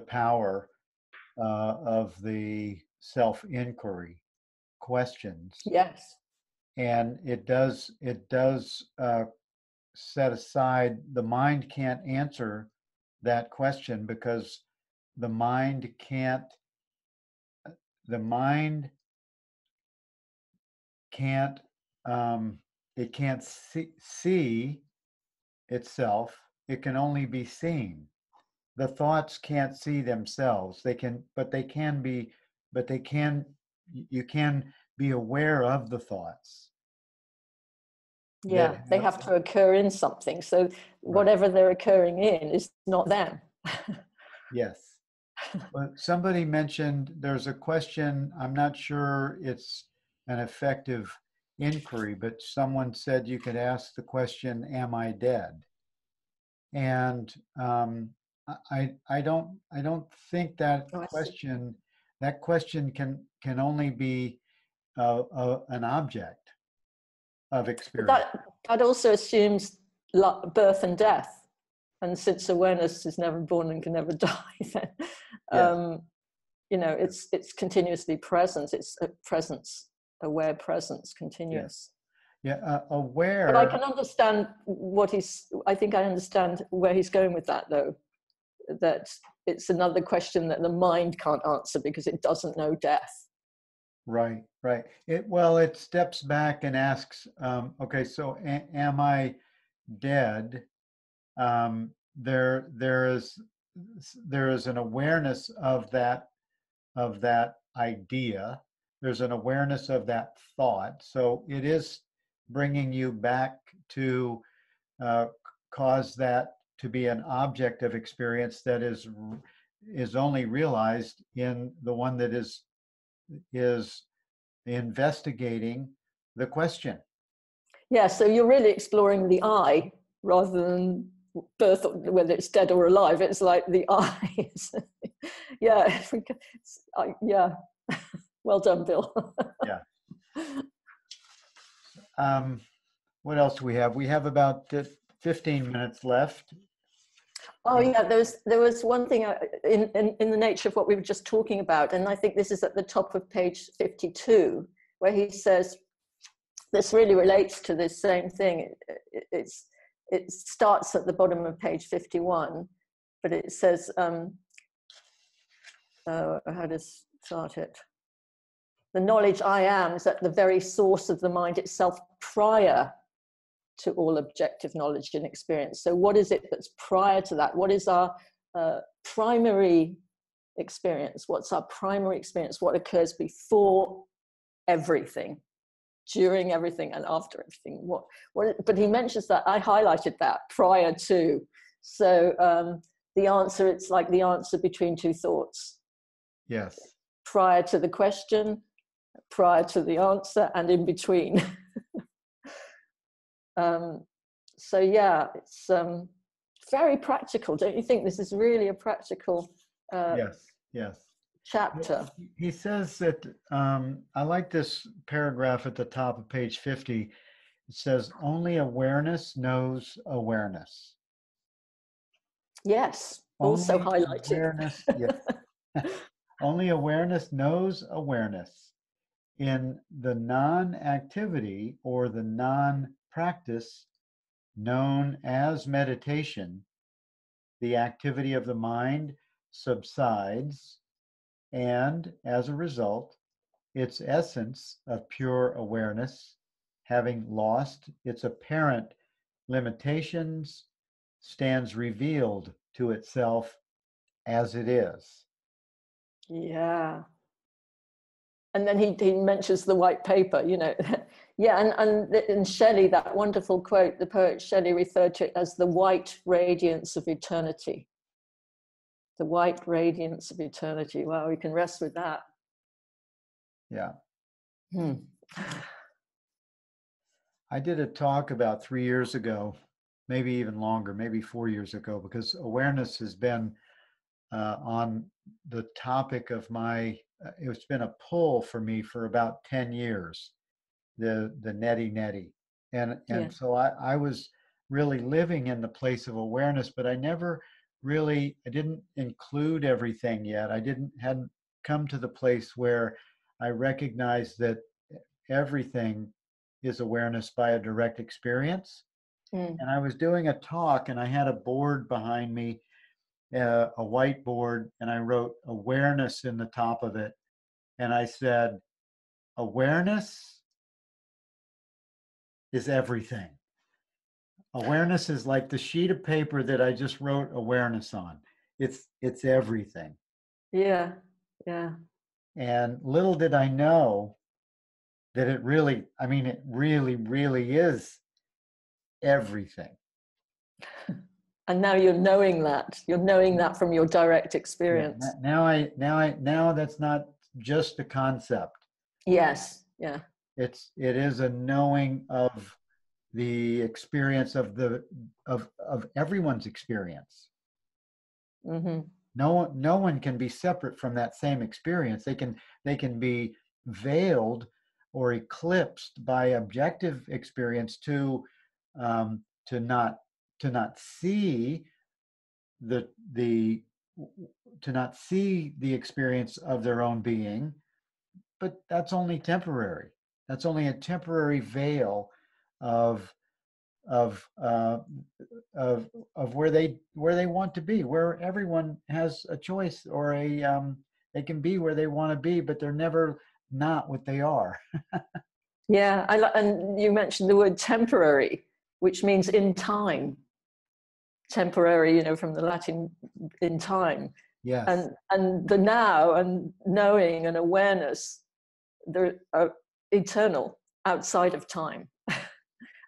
Speaker 1: power of the self-inquiry questions.
Speaker 2: Yes.
Speaker 1: And it does set aside, the mind can't answer that question because the mind can't it can't see itself. It can only be seen. The thoughts can't see themselves. You can be aware of the thoughts.
Speaker 2: Yeah, they have to occur in something. So whatever they're occurring in is not them.
Speaker 1: Yes. But somebody mentioned there's a question, I'm not sure it's an effective inquiry, but someone said you could ask the question, am I dead? And I don't think that question can only be an object of experience.
Speaker 2: That also assumes birth and death. And since awareness is never born and can never die, then, it's continuously present. It's a presence, aware presence, continuous.
Speaker 1: Aware.
Speaker 2: But I can understand I think I understand where he's going with that, though, that it's another question that the mind can't answer because it doesn't know death. Right.
Speaker 1: It steps back and asks, okay, so am I dead? There is an awareness of that idea. There's an awareness of that thought. So it is bringing you back to cause that to be an object of experience that is only realized in the one that is investigating the question.
Speaker 2: Yeah, so you're really exploring the I rather than birth, whether it's dead or alive. It's like the I. Yeah. Well done, Bill.
Speaker 1: Yeah. What else do we have? We have about 15 minutes left.
Speaker 2: Oh yeah, there was one thing in the nature of what we were just talking about, and I think this is at the top of page 52, where he says, this really relates to this same thing. It starts at the bottom of page 51, but it says, how to start it? The knowledge I am is at the very source of the mind itself prior to all objective knowledge and experience. So what is it that's prior to that? What is our primary experience? What's our primary experience? What occurs before everything, during everything, and after everything? But he mentions that, I highlighted that, prior to. So the answer, it's like the answer between two thoughts.
Speaker 1: Yes.
Speaker 2: Prior to the question, prior to the answer, and in between. So yeah, it's very practical, don't you think? This is really a practical
Speaker 1: Yes, yes.
Speaker 2: chapter.
Speaker 1: He says that, I like this paragraph at the top of page 50. It says, only awareness knows awareness.
Speaker 2: Yes, also
Speaker 1: Only
Speaker 2: highlighted.
Speaker 1: awareness, yes. Only awareness knows awareness. In the non-activity or the non-practice known as meditation, the activity of the mind subsides, and as a result, its essence of pure awareness, having lost its apparent limitations, stands revealed to itself as it is.
Speaker 2: Yeah. And then he mentions the white paper, you know. Yeah, and Shelley, that wonderful quote, the poet Shelley referred to it as the white radiance of eternity. The white radiance of eternity. Wow, we can rest with that.
Speaker 1: Yeah.
Speaker 2: Hmm.
Speaker 1: I did a talk about 3 years ago, maybe even longer, maybe 4 years ago, because awareness has been on the topic of my, it's been a pull for me for about 10 years, the neti.
Speaker 2: Yeah.
Speaker 1: And so I was really living in the place of awareness, but I never really, I didn't include everything yet. Hadn't come to the place where I recognized that everything is awareness by a direct experience.
Speaker 2: Mm.
Speaker 1: And I was doing a talk and I had a board behind me, a whiteboard, and I wrote awareness in the top of it. And I said, awareness is everything. Awareness is like the sheet of paper that I just wrote awareness on. It's everything.
Speaker 2: Yeah. Yeah.
Speaker 1: And little did I know that it really, I mean, it really, really is everything.
Speaker 2: And now you're knowing that. You're knowing that from your direct
Speaker 1: Yeah.
Speaker 2: experience.
Speaker 1: Now that's not just a concept.
Speaker 2: Yes. Yeah.
Speaker 1: It is a knowing of the experience of everyone's experience.
Speaker 2: Mm-hmm.
Speaker 1: No one can be separate from that same experience. They can be veiled or eclipsed by objective experience to not see the to not see the experience of their own being, but that's only temporary. That's only a temporary veil of of uh, of where they want to be, where everyone has a choice or they can be where they want to be, but they're never not what they are.
Speaker 2: Yeah. And you mentioned the word temporary, which means in time. Temporary, you know, from the Latin in time.
Speaker 1: Yes.
Speaker 2: And the now and knowing and awareness, they're eternal outside of time.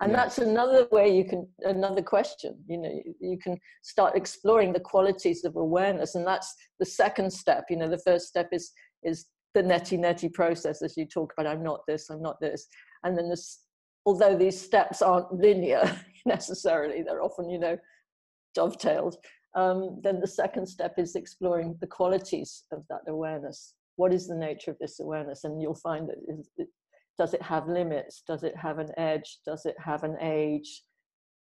Speaker 2: And
Speaker 1: Yes.
Speaker 2: that's another way another question, you know, you can start exploring the qualities of awareness. And that's the second step. You know, the first step is the neti process, as you talk about, I'm not this. And then although these steps aren't linear necessarily, they're often, you know, dovetailed. Then the second step is exploring the qualities of that awareness. What is the nature of this awareness? And you'll find that does it have limits? Does it have an edge? Does it have an age?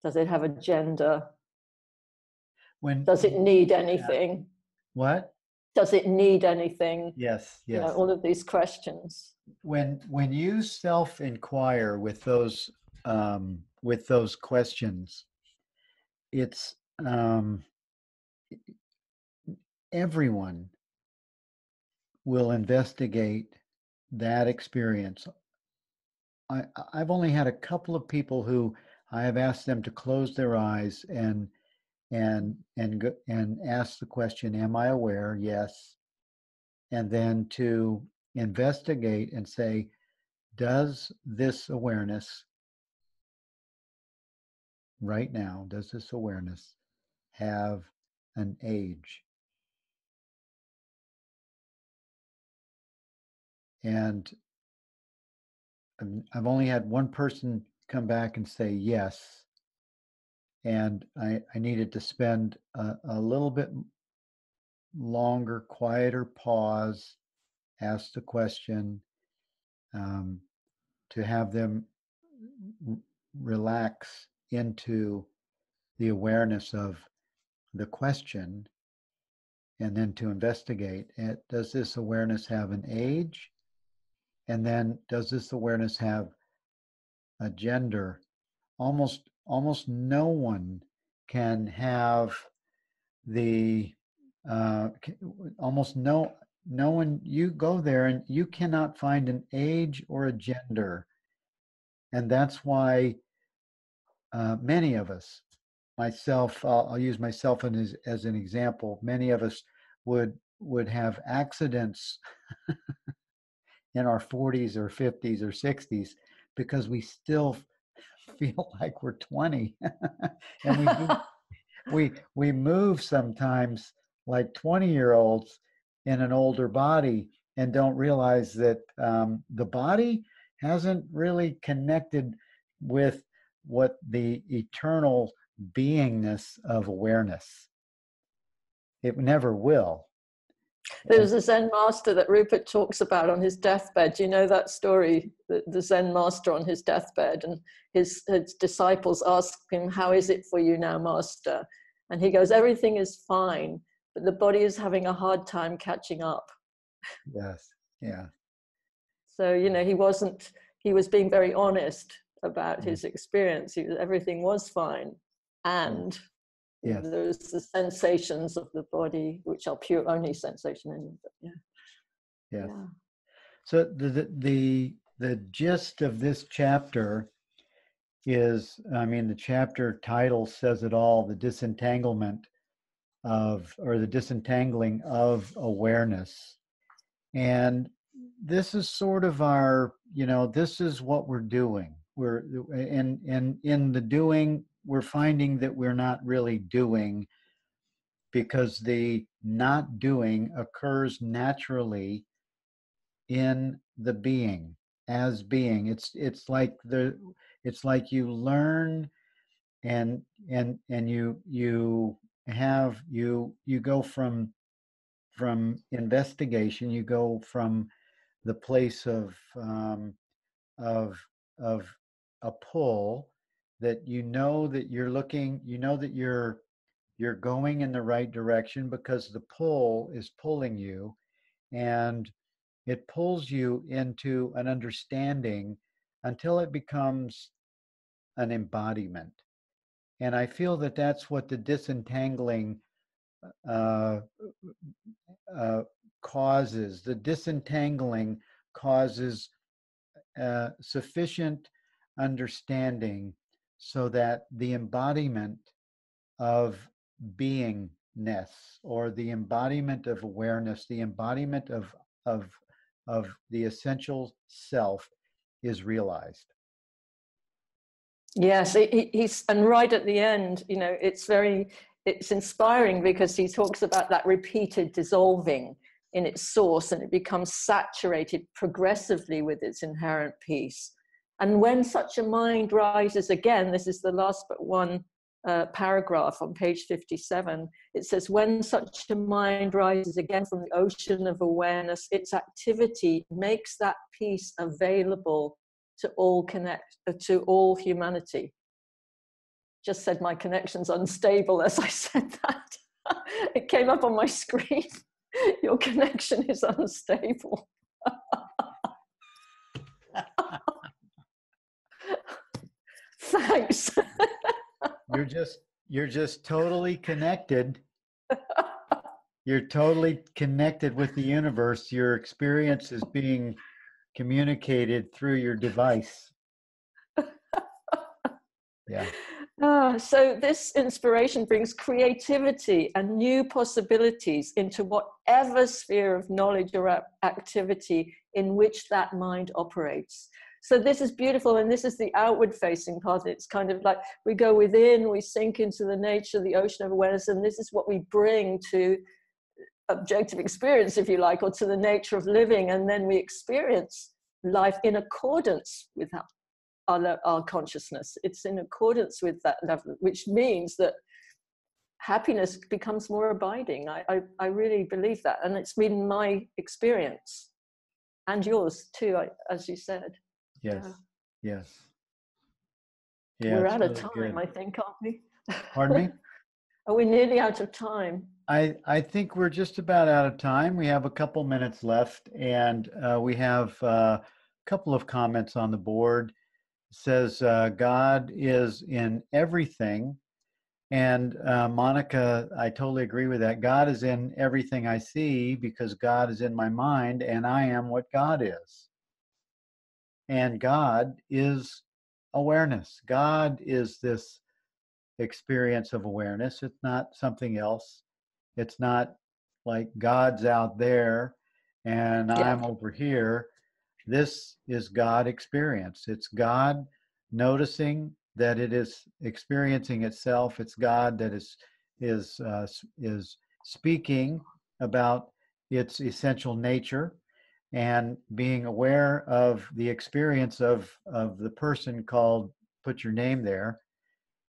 Speaker 2: Does it have a gender? Does it need anything?
Speaker 1: What?
Speaker 2: Does it need anything?
Speaker 1: Yes.
Speaker 2: You know,
Speaker 1: Yes.
Speaker 2: all of these questions.
Speaker 1: When you self-inquire with those questions, it's everyone will investigate that experience. I've only had a couple of people who I have asked them to close their eyes and ask the question, "Am I aware?" Yes, and then to investigate and say, "Does this awareness right now? Does this awareness have an age?" And I've only had one person come back and say yes, and I needed to spend a little bit longer, quieter pause, ask the question, to have them relax into the awareness of the question, and then to investigate it. Does this awareness have an age? And then does this awareness have a gender? Almost no one can have the almost no one, you go there and you cannot find an age or a gender. And that's why many of us, myself, I'll use myself as an example, many of us would have accidents in our 40s or 50s or 60s because we still feel like we're 20. And we move sometimes like 20-year-olds in an older body and don't realize that the body hasn't really connected with what the eternal beingness of awareness. It never will.
Speaker 2: There's a Zen master that Rupert talks about on his deathbed. Do you know that story? The Zen master on his deathbed, and his disciples ask him, "How is it for you now, master?" And he goes, "Everything is fine, but the body is having a hard time catching up."
Speaker 1: Yes, yeah.
Speaker 2: So, he was being very honest about his experience. Everything was fine. And
Speaker 1: yes.
Speaker 2: There's the sensations of the body, which are pure only sensation.
Speaker 1: Yes. Yeah. So the gist of this chapter is, the chapter title says it all, the disentanglement the disentangling of awareness. And this is sort of our, this is what we're doing. We're in the doing, we're finding that we're not really doing, because the not doing occurs naturally in the being, as being. It's like you learn, and you go from investigation, you go from the place of a pull, that that you're looking, that you're going in the right direction, because the pull is pulling you, and it pulls you into an understanding until it becomes an embodiment. And I feel that that's what the disentangling causes. The disentangling causes sufficient understanding so that the embodiment of beingness, or the embodiment of awareness, the embodiment of the essential self, is realized.
Speaker 2: Yes, he's, and right at the end, it's inspiring, because he talks about that repeated dissolving in its source, and it becomes saturated progressively with its inherent peace. And when such a mind rises again, this is the last but one paragraph on page 57, it says, when such a mind rises again from the ocean of awareness, its activity makes that peace available to all humanity. Just said my connection's unstable as I said that. It came up on my screen. Your connection is unstable. Thanks.
Speaker 1: You're just totally connected. You're totally connected with the universe. Your experience is being communicated through your device. Yeah.
Speaker 2: So this inspiration brings creativity and new possibilities into whatever sphere of knowledge or activity in which that mind operates. So this is beautiful, and this is the outward facing part. It's kind of like we go within, we sink into the nature, the ocean of awareness, and this is what we bring to objective experience, if you like, or to the nature of living, and then we experience life in accordance with that our consciousness. It's in accordance with that level, which means that happiness becomes more abiding. I really believe that, and it's been my experience, and yours too, as you said.
Speaker 1: Yes, yes. Yeah,
Speaker 2: We're
Speaker 1: it's
Speaker 2: out of
Speaker 1: really
Speaker 2: time,
Speaker 1: good.
Speaker 2: I think, aren't we?
Speaker 1: Pardon me?
Speaker 2: Are we nearly out of time?
Speaker 1: I think we're just about out of time. We have a couple minutes left, and we have a couple of comments on the board. It says, God is in everything. And Monica, I totally agree with that. God is in everything I see because God is in my mind, and I am what God is. And God is awareness. God is this experience of awareness. It's not something else. It's not like God's out there and I'm over here. This is God experience. It's God noticing that it is experiencing itself. It's God that is speaking about its essential nature and being aware of the experience of the person called, put your name there.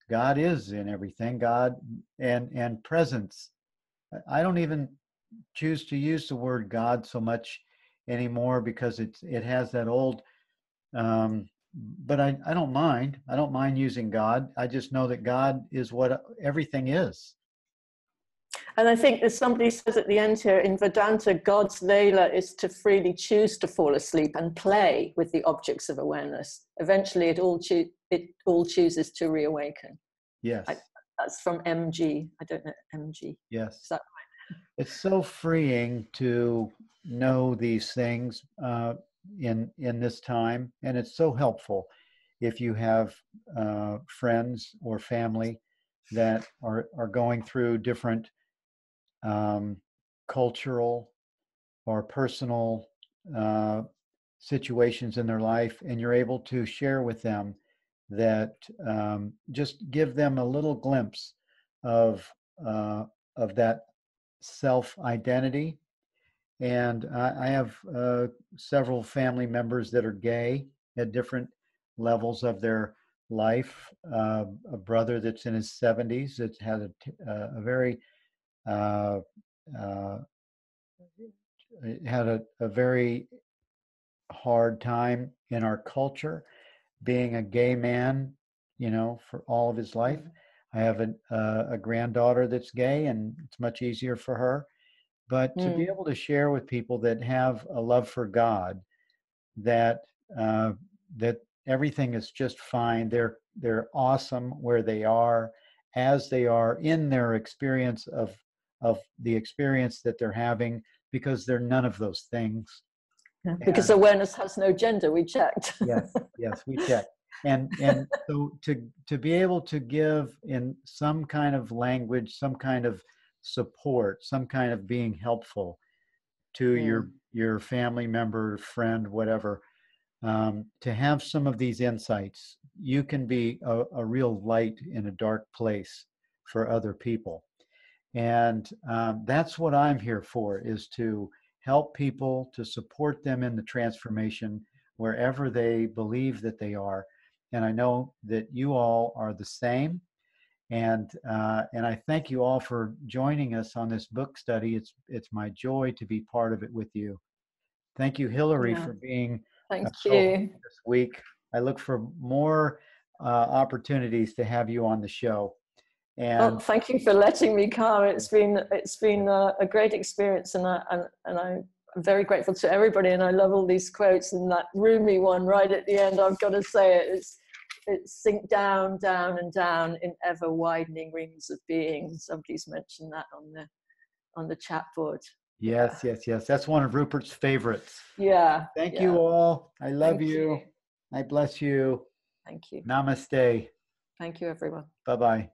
Speaker 1: God is in everything. God and presence. I don't even choose to use the word God so much anymore because it has that old. But I don't mind. I don't mind using God. I just know that God is what everything is.
Speaker 2: And I think as somebody says at the end here, in Vedanta, God's Leela is to freely choose to fall asleep and play with the objects of awareness. Eventually, it all chooses to reawaken.
Speaker 1: Yes.
Speaker 2: That's from MG. I don't know MG.
Speaker 1: Yes.
Speaker 2: Is that right?
Speaker 1: It's so freeing to know these things in this time, and it's so helpful if you have friends or family that are going through different cultural or personal situations in their life, and you're able to share with them that just give them a little glimpse of that self-identity. And I have several family members that are gay at different levels of their life. A brother that's in his 70s that had a very had a very hard time in our culture being a gay man, for all of his life. I have a granddaughter that's gay, and it's much easier for her. But to be able to share with people that have a love for God, that that everything is just fine. They're awesome where they are, as they are in their experience of the experience that they're having, because they're none of those things.
Speaker 2: Because
Speaker 1: And
Speaker 2: awareness has no gender. We checked.
Speaker 1: yes, we checked. And so to be able to give in some kind of language, some kind of support, some kind of being helpful to your family member, friend, whatever, to have some of these insights, you can be a real light in a dark place for other people. And that's what I'm here for, is to help people, to support them in the transformation wherever they believe that they are. And I know that you all are the same. And I thank you all for joining us on this book study. It's my joy to be part of it with you. Thank you, Hilary, for being
Speaker 2: Thank
Speaker 1: co-host
Speaker 2: you
Speaker 1: this week. I look for more opportunities to have you on the show. And
Speaker 2: thank you for letting me come. It's been a great experience, and I'm very grateful to everybody. And I love all these quotes, and that Rumi one right at the end. I've got to say it's sink down, down, and down in ever widening rings of being. Somebody's mentioned that on the chat board.
Speaker 1: yes. That's one of Rupert's favorites.
Speaker 2: Yeah.
Speaker 1: Thank you all. I love you. I bless you.
Speaker 2: Thank you.
Speaker 1: Namaste.
Speaker 2: Thank you, everyone.
Speaker 1: Bye-bye.